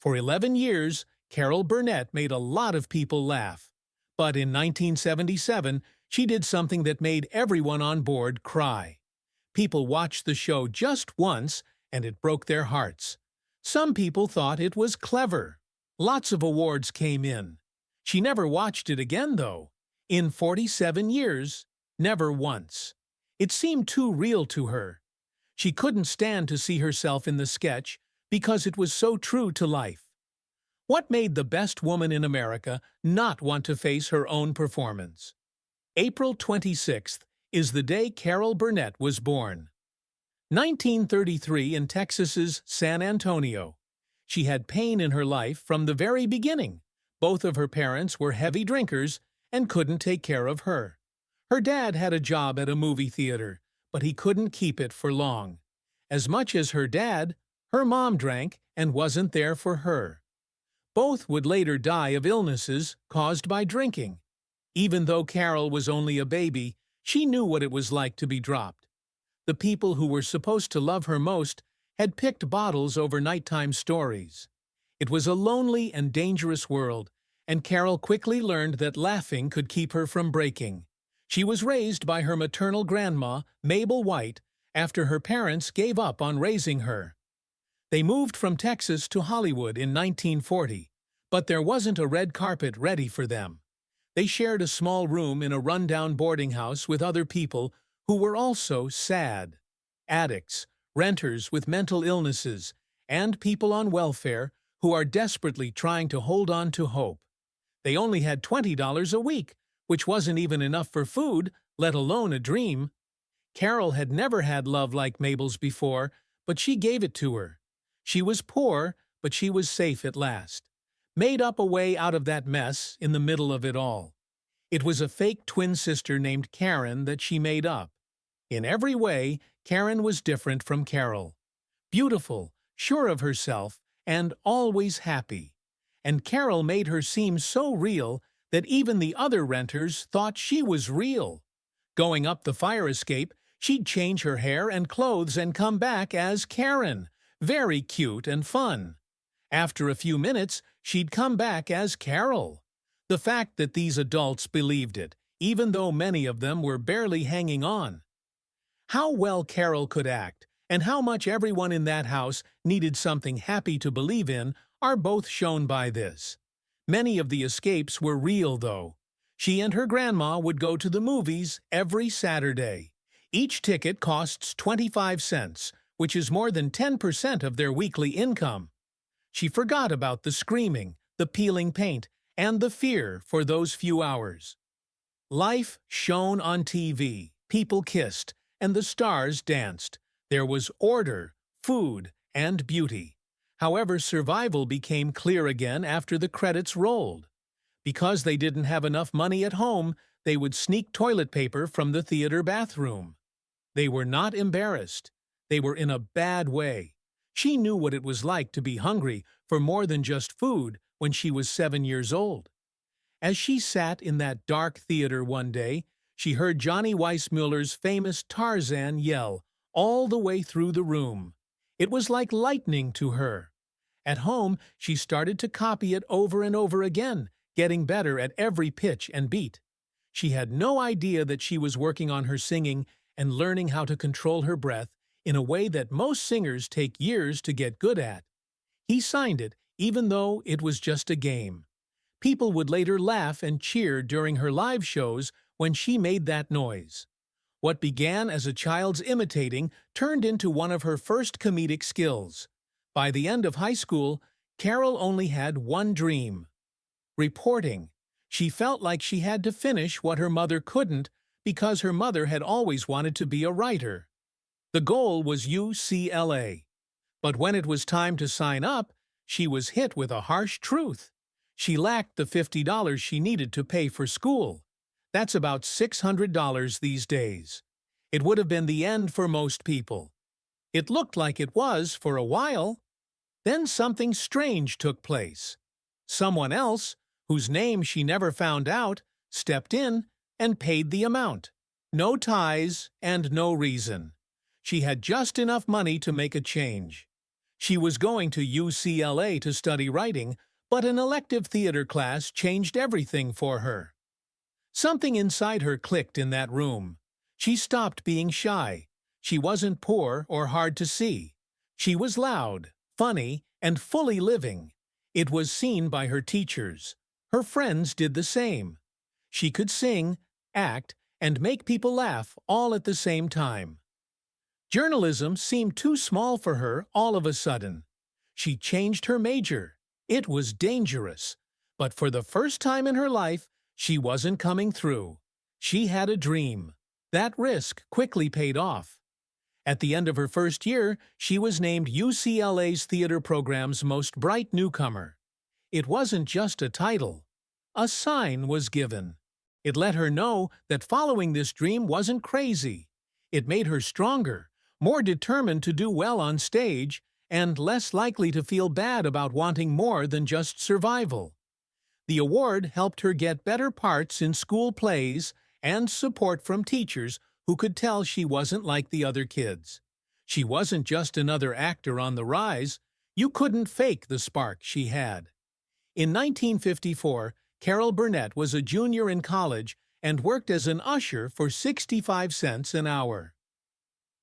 For 11 years, Carol Burnett made a lot of people laugh. But in 1977, she did something that made everyone on board cry. People watched the show just once, and it broke their hearts. Some people thought it was clever. Lots of awards came in. She never watched it again, though. In 47 years, never once. It seemed too real to her. She couldn't stand to see herself in the sketch because it was so true to life. What made the best woman in America not want to face her own performance? April 26th is the day Carol Burnett was born. 1933 in Texas's San Antonio. She had pain in her life from the very beginning. Both of her parents were heavy drinkers and couldn't take care of her. Her dad had a job at a movie theater, but he couldn't keep it for long. As much as her dad, her mom drank and wasn't there for her. Both would later die of illnesses caused by drinking. Even though Carol was only a baby, she knew what it was like to be dropped. The people who were supposed to love her most had picked bottles over nighttime stories. It was a lonely and dangerous world, and Carol quickly learned that laughing could keep her from breaking. She was raised by her maternal grandma, Mabel White, after her parents gave up on raising her. They moved from Texas to Hollywood in 1940, but there wasn't a red carpet ready for them. They shared a small room in a rundown boarding house with other people who were also sad. Addicts, renters with mental illnesses, and people on welfare who are desperately trying to hold on to hope. They only had $20 a week, which wasn't even enough for food, let alone a dream. Carol had never had love like Mabel's before, but she gave it to her. She was poor, but she was safe at last. Made up a way out of that mess in the middle of it all. It was a fake twin sister named Karen that she made up. In every way, Karen was different from Carol. Beautiful, sure of herself, and always happy. And Carol made her seem so real that even the other renters thought she was real. Going up the fire escape, she'd change her hair and clothes and come back as Karen. Very cute and fun. After a few minutes, she'd come back as Carol. The fact that these adults believed it, even though many of them were barely hanging on. How well Carol could act, and how much everyone in that house needed something happy to believe in, are both shown by this. Many of the escapes were real, though. She and her grandma would go to the movies every Saturday. Each ticket costs 25 cents, which is more than 10% of their weekly income. She forgot about the screaming, the peeling paint, and the fear for those few hours. Life shone on TV, people kissed, and the stars danced. There was order, food, and beauty. However, survival became clear again after the credits rolled. Because they didn't have enough money at home, they would sneak toilet paper from the theater bathroom. They were not embarrassed. They were in a bad way. She knew what it was like to be hungry for more than just food when she was 7 years old. As she sat in that dark theater one day, she heard Johnny Weissmuller's famous Tarzan yell all the way through the room. It was like lightning to her. At home, she started to copy it over and over again, getting better at every pitch and beat. She had no idea that she was working on her singing and learning how to control her breath in a way that most singers take years to get good at. He signed it, even though it was just a game. People would later laugh and cheer during her live shows when she made that noise. What began as a child's imitating turned into one of her first comedic skills. By the end of high school, Carol only had one dream: reporting. She felt like she had to finish what her mother couldn't because her mother had always wanted to be a writer. The goal was UCLA. But when it was time to sign up, she was hit with a harsh truth. She lacked the $50 she needed to pay for school. That's about $600 these days. It would have been the end for most people. It looked like it was for a while. Then something strange took place. Someone else, whose name she never found out, stepped in and paid the amount. No ties and no reason. She had just enough money to make a change. She was going to UCLA to study writing, but an elective theater class changed everything for her. Something inside her clicked in that room. She stopped being shy. She wasn't poor or hard to see. She was loud, funny, and fully living. It was seen by her teachers. Her friends did the same. She could sing, act, and make people laugh all at the same time. Journalism seemed too small for her all of a sudden. She changed her major. It was dangerous. But for the first time in her life, she wasn't coming through. She had a dream. That risk quickly paid off. At the end of her first year, she was named UCLA's theater program's most bright newcomer. It wasn't just a title. A sign was given. It let her know that following this dream wasn't crazy. It made her stronger, more determined to do well on stage, and less likely to feel bad about wanting more than just survival. The award helped her get better parts in school plays and support from teachers who could tell she wasn't like the other kids. She wasn't just another actor on the rise. You couldn't fake the spark she had. In 1954, Carol Burnett was a junior in college and worked as an usher for 65 cents an hour.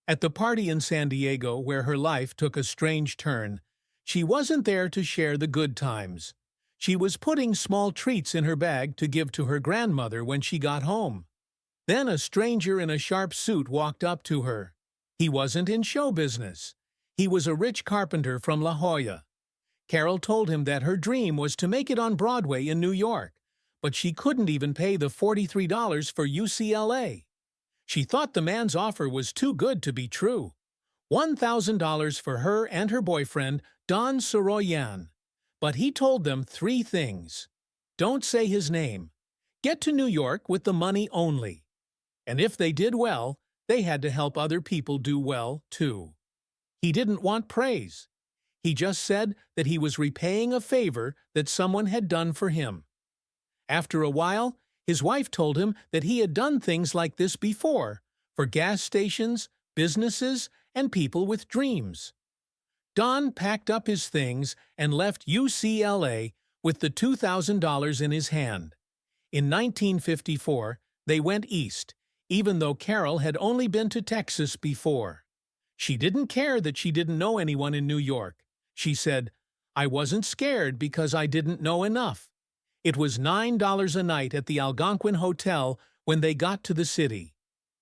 At the party in San Diego where her life took a strange turn, she wasn't there to share the good times. She was putting small treats in her bag to give to her grandmother when she got home. Then a stranger in a sharp suit walked up to her. He wasn't in show business. He was a rich carpenter from La Jolla. Carol told him that her dream was to make it on Broadway in New York, but she couldn't even pay the $43 for UCLA. She thought the man's offer was too good to be true. $1,000 for her and her boyfriend, Don Soroyan. But he told them 3 things. Don't say his name. Get to New York with the money only. And if they did well, they had to help other people do well, too. He didn't want praise. He just said that he was repaying a favor that someone had done for him. After a while, his wife told him that he had done things like this before, for gas stations, businesses, and people with dreams. Don packed up his things and left UCLA with the $2,000 in his hand. In 1954, they went east, even though Carol had only been to Texas before. She didn't care that she didn't know anyone in New York. She said, "I wasn't scared because I didn't know enough." It was $9 a night at the Algonquin Hotel when they got to the city.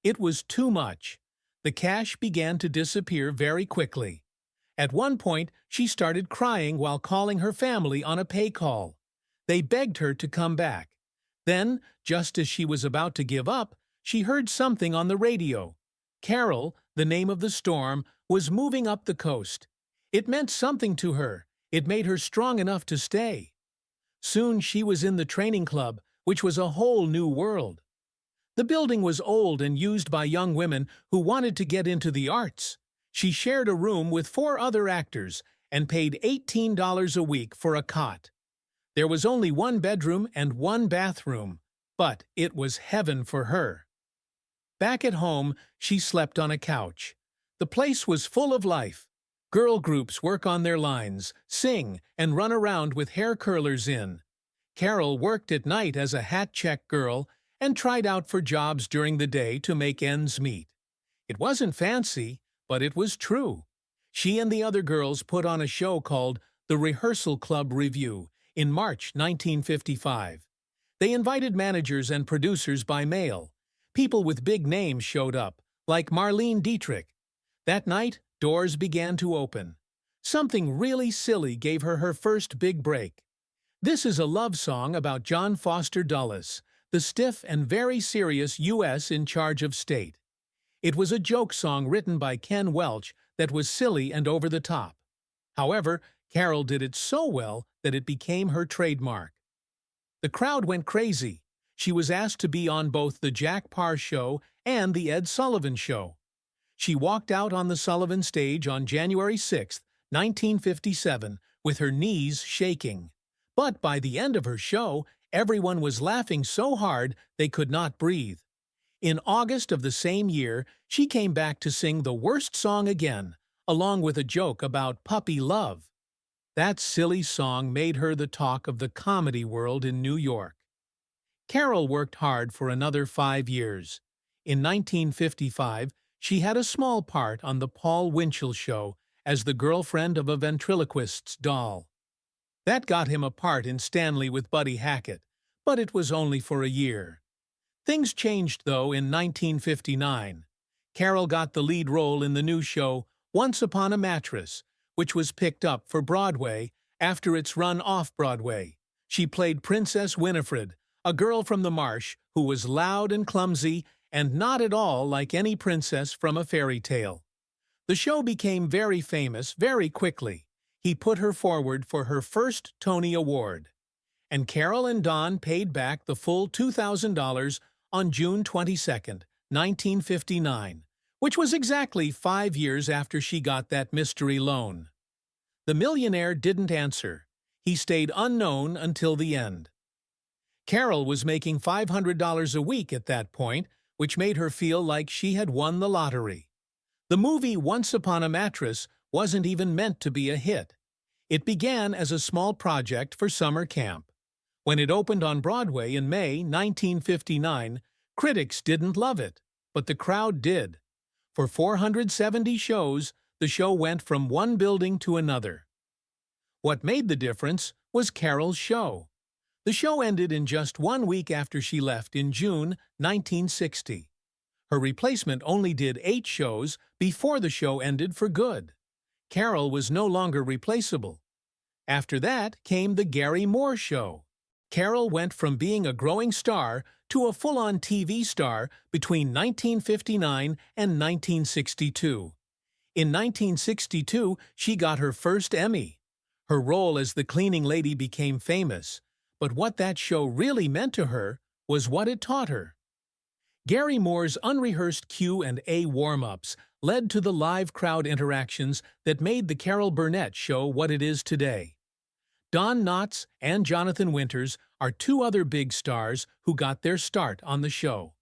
It was too much. The cash began to disappear very quickly. At one point, she started crying while calling her family on a pay call. They begged her to come back. Then, just as she was about to give up, she heard something on the radio. Carol, the name of the storm, was moving up the coast. It meant something to her. It made her strong enough to stay. Soon she was in the training club, which was a whole new world. The building was old and used by young women who wanted to get into the arts. She shared a room with 4 other actors and paid $18 a week for a cot. There was only 1 bedroom and 1 bathroom, but it was heaven for her. Back at home, she slept on a couch. The place was full of life. Girl groups work on their lines, sing, and run around with hair curlers in. Carol worked at night as a hat check girl and tried out for jobs during the day to make ends meet. It wasn't fancy, but it was true. She and the other girls put on a show called The Rehearsal Club Review in March 1955. They invited managers and producers by mail. People with big names showed up, like Marlene Dietrich. That night, doors began to open. Something really silly gave her her first big break. This is a love song about John Foster Dulles, the stiff and very serious U.S. in charge of state. It was a joke song written by Ken Welch that was silly and over the top. However, Carol did it so well that it became her trademark. The crowd went crazy. She was asked to be on both The Jack Paar Show and The Ed Sullivan Show. She walked out on the Sullivan stage on January 6, 1957, with her knees shaking. But by the end of her show, everyone was laughing so hard they could not breathe. In August of the same year, she came back to sing the worst song again, along with a joke about puppy love. That silly song made her the talk of the comedy world in New York. Carol worked hard for another 5 years. In 1955, she had a small part on The Paul Winchell Show as the girlfriend of a ventriloquist's doll. That got him a part in Stanley with Buddy Hackett, but it was only for a year. Things changed, though, in 1959. Carol got the lead role in the new show Once Upon a Mattress, which was picked up for Broadway after its run off-Broadway. She played Princess Winifred, a girl from the marsh who was loud and clumsy and not at all like any princess from a fairy tale. The show became very famous very quickly. He put her forward for her first Tony Award. And Carol and Don paid back the full $2,000 on June 22, 1959, which was exactly 5 years after she got that mystery loan. The millionaire didn't answer. He stayed unknown until the end. Carol was making $500 a week at that point, which made her feel like she had won the lottery. The movie Once Upon a Mattress wasn't even meant to be a hit. It began as a small project for summer camp. When it opened on Broadway in May 1959, critics didn't love it, but the crowd did. For 470 shows, the show went from one building to another. What made the difference was Carol's show. The show ended in just 1 week after she left in June 1960. Her replacement only did 8 shows before the show ended for good. Carol was no longer replaceable. After that came The Gary Moore Show. Carol went from being a growing star to a full-on TV star between 1959 and 1962. In 1962, she got her first Emmy. Her role as the cleaning lady became famous, but what that show really meant to her was what it taught her. Gary Moore's unrehearsed Q&A warm-ups led to the live crowd interactions that made the Carol Burnett Show what it is today. Don Knotts and Jonathan Winters are 2 other big stars who got their start on the show.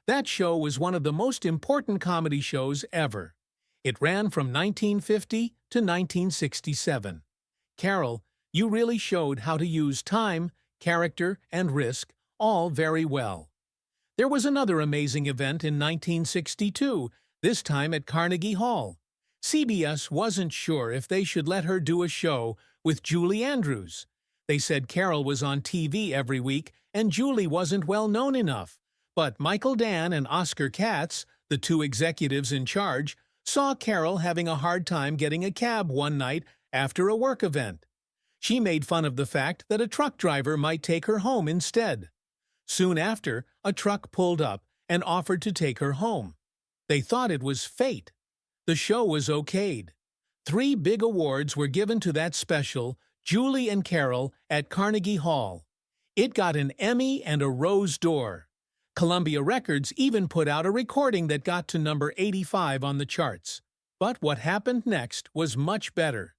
That show was one of the most important comedy shows ever. It ran from 1950 to 1967. Carol, you really showed how to use time, character, and risk all very well. There was another amazing event in 1962, this time at Carnegie Hall. CBS wasn't sure if they should let her do a show with Julie Andrews. They said Carol was on TV every week and Julie wasn't well known enough. But Michael Dan and Oscar Katz, the 2 executives in charge, saw Carol having a hard time getting a cab one night after a work event. She made fun of the fact that a truck driver might take her home instead. Soon after, a truck pulled up and offered to take her home. They thought it was fate. The show was okayed. 3 big awards were given to that special, Julie and Carol, at Carnegie Hall. It got an Emmy and a Rose d'Or. Columbia Records even put out a recording that got to number 85 on the charts. But what happened next was much better.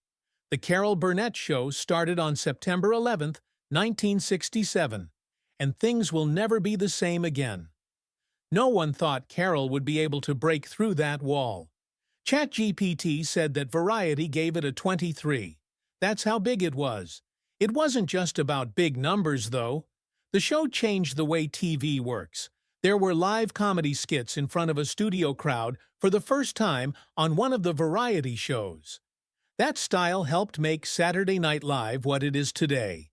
The Carol Burnett Show started on September 11, 1967, and things will never be the same again. No one thought Carol would be able to break through that wall. ChatGPT said that Variety gave it a 23. That's how big it was. It wasn't just about big numbers, though. The show changed the way TV works. There were live comedy skits in front of a studio crowd for the first time on one of the variety shows. That style helped make Saturday Night Live what it is today.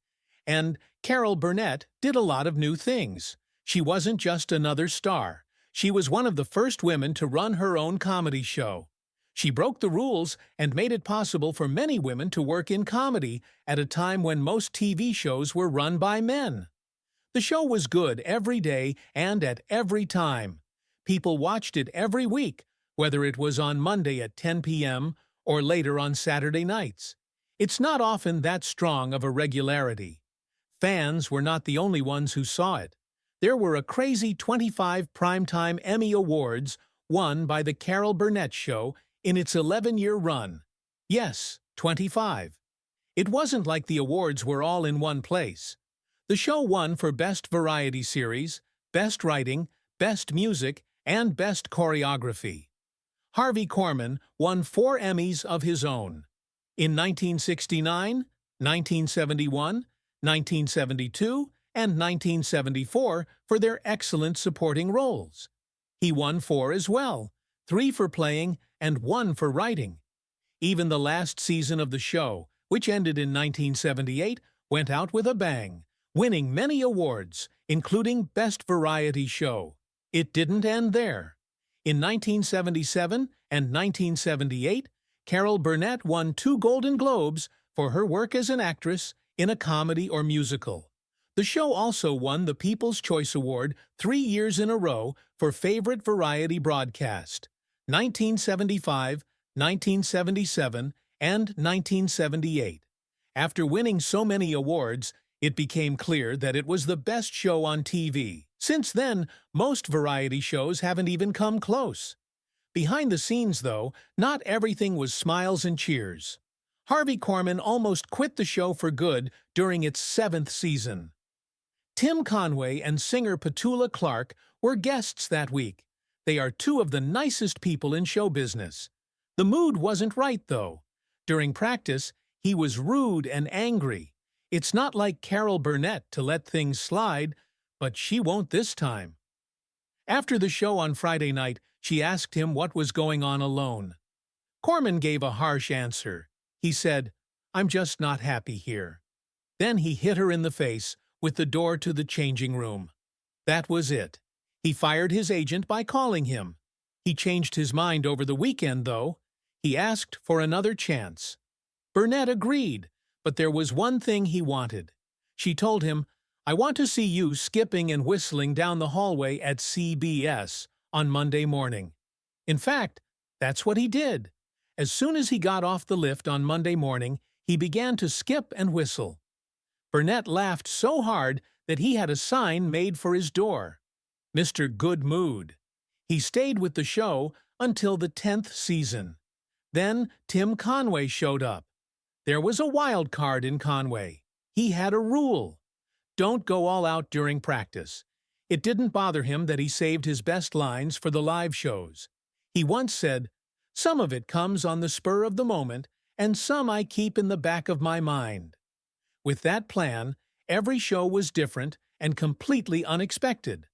And Carol Burnett did a lot of new things. She wasn't just another star. She was one of the first women to run her own comedy show. She broke the rules and made it possible for many women to work in comedy at a time when most TV shows were run by men. The show was good every day and at every time. People watched it every week, whether it was on Monday at 10 p.m. or later on Saturday nights. It's not often that strong of a regularity. Fans were not the only ones who saw it. There were a crazy 25 primetime Emmy Awards won by the Carol Burnett Show in its 11-year run. Yes, 25. It wasn't like the awards were all in one place. The show won for Best Variety Series, Best Writing, Best Music, and Best Choreography. Harvey Corman won 4 Emmys of his own. In 1969, 1971, 1972, and 1974 for their excellent supporting roles. He won 4 as well, 3 for playing and 1 for writing. Even the last season of the show, which ended in 1978, went out with a bang, winning many awards, including Best Variety Show. It didn't end there. In 1977 and 1978, Carol Burnett won 2 Golden Globes for her work as an actress in a comedy or musical. The show also won the People's Choice Award 3 years in a row for Favorite Variety Broadcast, 1975, 1977, and 1978. After winning so many awards, it became clear that it was the best show on TV. Since then, most variety shows haven't even come close. Behind the scenes, though, not everything was smiles and cheers. Harvey Corman almost quit the show for good during its 7th season. Tim Conway and singer Petula Clark were guests that week. They are 2 of the nicest people in show business. The mood wasn't right, though. During practice, he was rude and angry. It's not like Carol Burnett to let things slide, but she won't this time. After the show on Friday night, she asked him what was going on alone. Corman gave a harsh answer. He said, "I'm just not happy here." Then he hit her in the face with the door to the changing room. That was it. He fired his agent by calling him. He changed his mind over the weekend, though. He asked for another chance. Burnett agreed, but there was one thing he wanted. She told him, "I want to see you skipping and whistling down the hallway at CBS on Monday morning." In fact, that's what he did. As soon as he got off the lift on Monday morning, he began to skip and whistle. Burnett laughed so hard that he had a sign made for his door. Mr. Good Mood. He stayed with the show until the 10th season. Then Tim Conway showed up. There was a wild card in Conway. He had a rule. Don't go all out during practice. It didn't bother him that he saved his best lines for the live shows. He once said, "Some of it comes on the spur of the moment, and some I keep in the back of my mind." With that plan, every show was different and completely unexpected.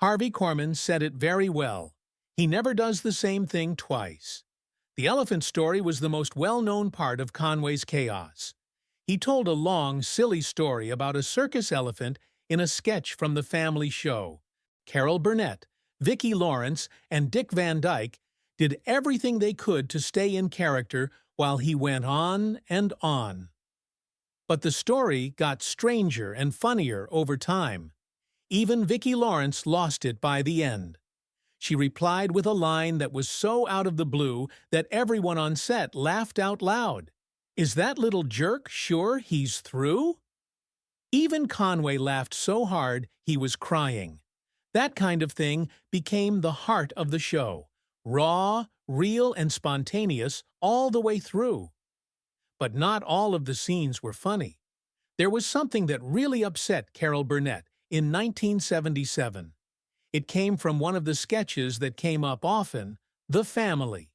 Harvey Corman said it very well. He never does the same thing twice. The elephant story was the most well-known part of Conway's chaos. He told a long, silly story about a circus elephant in a sketch from the family show. Carol Burnett, Vicky Lawrence, and Dick Van Dyke did everything they could to stay in character while he went on and on. But the story got stranger and funnier over time. Even Vicky Lawrence lost it by the end. She replied with a line that was so out of the blue that everyone on set laughed out loud. "Is that little jerk sure he's through?" Even Conway laughed so hard he was crying. That kind of thing became the heart of the show. Raw, real, and spontaneous all the way through. But not all of the scenes were funny. There was something that really upset Carol Burnett in 1977. It came from one of the sketches that came up often, The Family.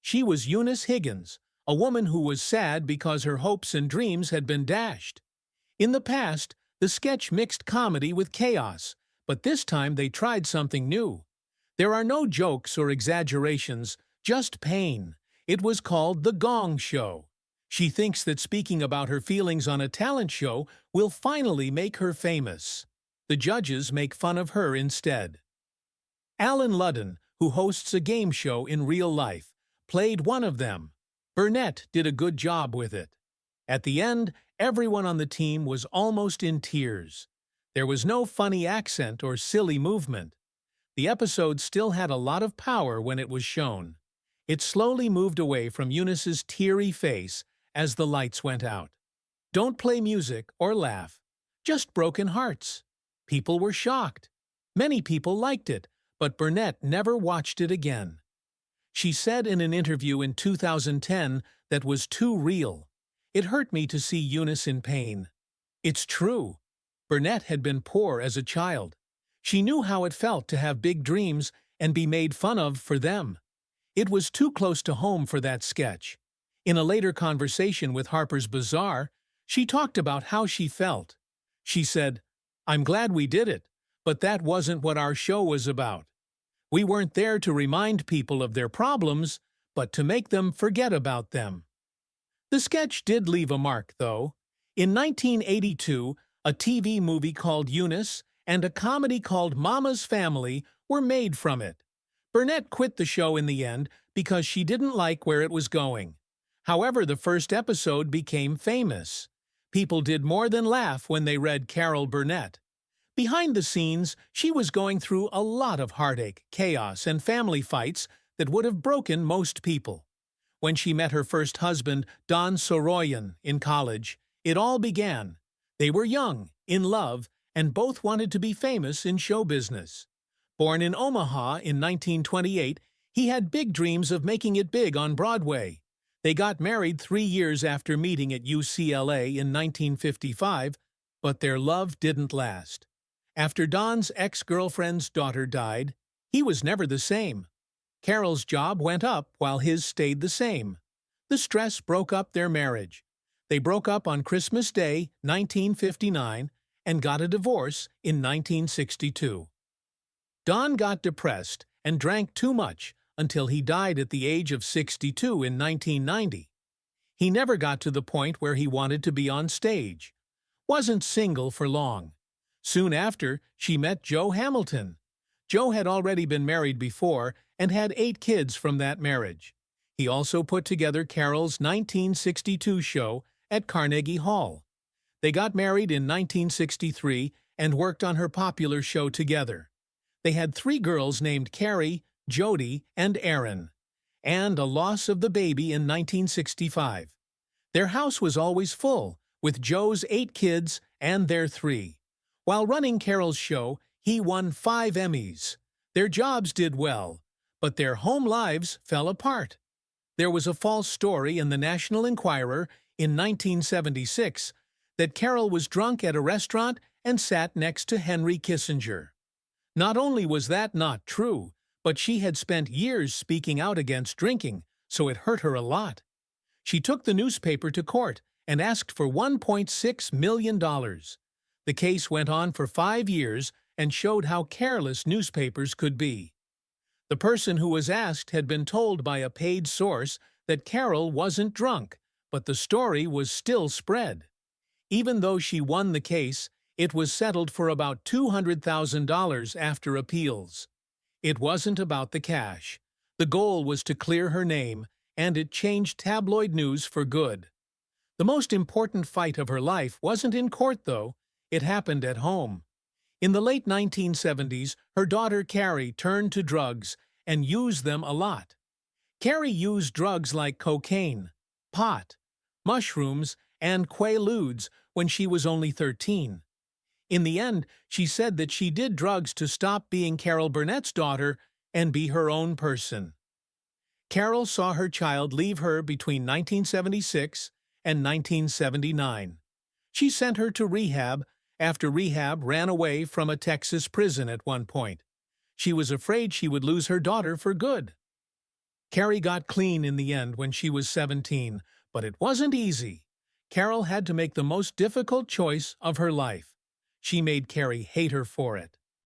She was Eunice Higgins, a woman who was sad because her hopes and dreams had been dashed. In the past, the sketch mixed comedy with chaos, but this time they tried something new. There are no jokes or exaggerations, just pain. It was called The Gong Show. She thinks that speaking about her feelings on a talent show will finally make her famous. The judges make fun of her instead. Alan Ludden, who hosts a game show in real life, played one of them. Burnett did a good job with it. At the end, everyone on the team was almost in tears. There was no funny accent or silly movement. The episode still had a lot of power when it was shown. It slowly moved away from Eunice's teary face as the lights went out. Don't play music or laugh, just broken hearts. People were shocked. Many people liked it, but Burnett never watched it again. She said in an interview in 2010 that was too real. "It hurt me to see Eunice in pain." It's true. Burnett had been poor as a child. She knew how it felt to have big dreams and be made fun of for them. It was too close to home for that sketch. In a later conversation with Harper's Bazaar, she talked about how she felt. She said, "I'm glad we did it, but that wasn't what our show was about. We weren't there to remind people of their problems, but to make them forget about them." The sketch did leave a mark, though. In 1982, a TV movie called Ununice and a comedy called Mama's Family were made from it. Burnett quit the show in the end because she didn't like where it was going. However, the first episode became famous. People did more than laugh when they read Carol Burnett. Behind the scenes, she was going through a lot of heartache, chaos, and family fights that would have broken most people. When she met her first husband, Don Soroyan, in college, it all began. They were young, in love, and both wanted to be famous in show business. Born in Omaha in 1928, he had big dreams of making it big on Broadway. They got married 3 years after meeting at UCLA in 1955, but their love didn't last. After Don's ex-girlfriend's daughter died, he was never the same. Carol's job went up while his stayed the same. The stress broke up their marriage. They broke up on Christmas Day, 1959, and got a divorce in 1962. Don got depressed and drank too much until he died at the age of 62 in 1990. He never got to the point where he wanted to be on stage. Wasn't single for long. Soon after, she met Joe Hamilton. Joe had already been married before and had 8 kids from that marriage. He also put together Carol's 1962 show at Carnegie Hall. They got married in 1963 and worked on her popular show together. They had 3 girls named Carrie, Jody, and Erin, and a loss of the baby in 1965. Their house was always full, with Joe's 8 kids and their 3. While running Carol's show, he won 5 Emmys. Their jobs did well, but their home lives fell apart. There was a false story in the National Enquirer in 1976 that Carol was drunk at a restaurant and sat next to Henry Kissinger. Not only was that not true, but she had spent years speaking out against drinking, so it hurt her a lot. She took the newspaper to court and asked for $1.6 million. The case went on for 5 years and showed how careless newspapers could be. The person who was asked had been told by a paid source that Carol wasn't drunk, but the story was still spread. Even though she won the case, it was settled for about $200,000 after appeals. It wasn't about the cash. The goal was to clear her name, and it changed tabloid news for good. The most important fight of her life wasn't in court, though. It happened at home. In the late 1970s, her daughter Carrie turned to drugs and used them a lot. Carrie used drugs like cocaine, pot, mushrooms, and quaaludes when she was only 13. In the end, she said that she did drugs to stop being Carol Burnett's daughter and be her own person. Carol saw her child leave her between 1976 and 1979. She sent her to rehab after rehab ran away from a Texas prison at one point. She was afraid she would lose her daughter for good. Carrie got clean in the end when she was 17, but it wasn't easy. Carol had to make the most difficult choice of her life. She made Carrie hate her for it.